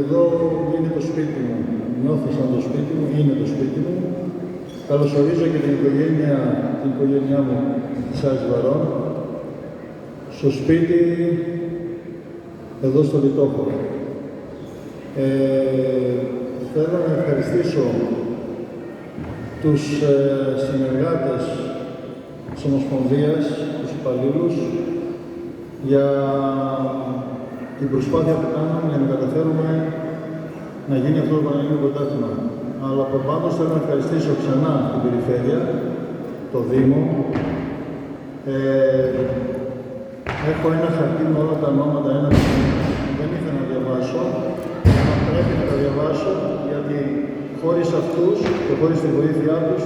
Εδώ είναι το σπίτι μου. Νιώθω σαν το σπίτι μου, είναι το σπίτι μου. Καλωσορίζω και την οικογένειά μου της Άρης Βαρών, στο σπίτι, εδώ στο Λιτόχωρο. Θέλω να ευχαριστήσω τους συνεργάτες της Ομοσπονδίας, τους υπαλλήλους, για την προσπάθεια που κάνουμε για να καταφέρουμε να γίνει αυτό το Πανελλήνιο Πρωτάθλημα. Αλλά προπάντως θέλω να ευχαριστήσω ξανά την Περιφέρεια, το Δήμο. Έχω ένα χαρτί με όλα τα ονόματα, δεν ήθελα να διαβάσω. Πρέπει να τα διαβάσω, γιατί χωρίς αυτούς και χωρίς τη βοήθειά τους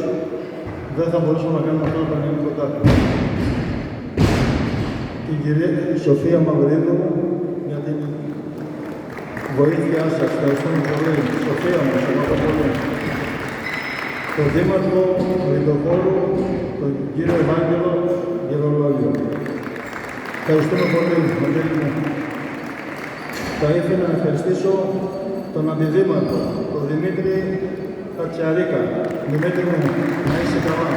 δεν θα μπορούσαμε να κάνουμε αυτό το Πανελλήνιο Πρωτάθλημα. Την κυρία Σοφία Μαυρίδου για την βοήθειά σας. Ευχαριστούμε πολύ. Σοφία μου, σε αγαπώ πολύ. Τον Δήμαρχο Λιτοχώρου, τον κύριο Ευάγγελο Γερολόγιο. Ευχαριστούμε πολύ, Μαντέλη μου. Θα ήθελα να ευχαριστήσω τον Αντιδήμαρχο, τον Δημήτρη Κατσιαρίκα. Δημήτρη μου, να είσαι καλά.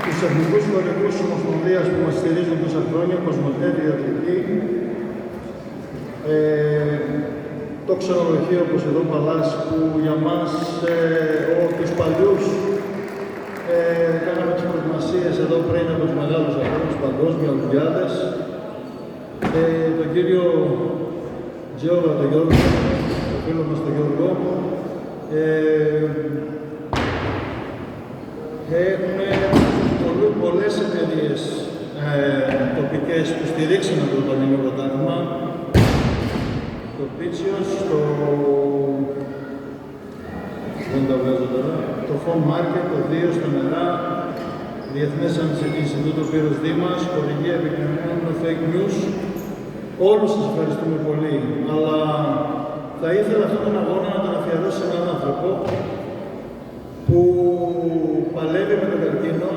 Τους εθνικούς χωρικούς της Ομοσπονδίας που μας στηρίζουν τόσα χρόνια, Κοσμοτέ, Ιατρική, το ξενοδοχείο όπως εδώ Παλάς, που για μας, τους παλιούς, κάναμε τις προετοιμασίες εδώ πριν από τους μεγάλους αγώνες, παγκόσμια Ολυμπιάδες, τον κύριο Τζέοβα, τον Γιώργο, το φίλο μας τον Γιώργο, έχουμε πολλές εταιρείες τοπικές που στηρίξαμε το Πανελλήνιο Πρωτάθλημα, το Πίτσιος, το Home Market, το Δύο στα Νερά, Διεθνές Ινστιτούτο Πύρος Δήμας, Χορηγία Επικοινωνιών, Fake News. Όλους σας ευχαριστούμε πολύ, αλλά θα ήθελα αυτόν τον αγώνα να τον αφιερώσω σε έναν άνθρωπο που παλεύει με τον καρκίνο,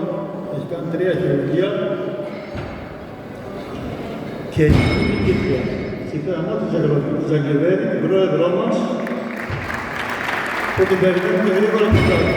έχει κάνει 3 χειρουργία και έχει γίνει κύκλια. Ήθελα να μάθω τη Ζαγκλεβέρη, την πρόεδρό μας, που την περιμένουμε γρήγορα από κάτω.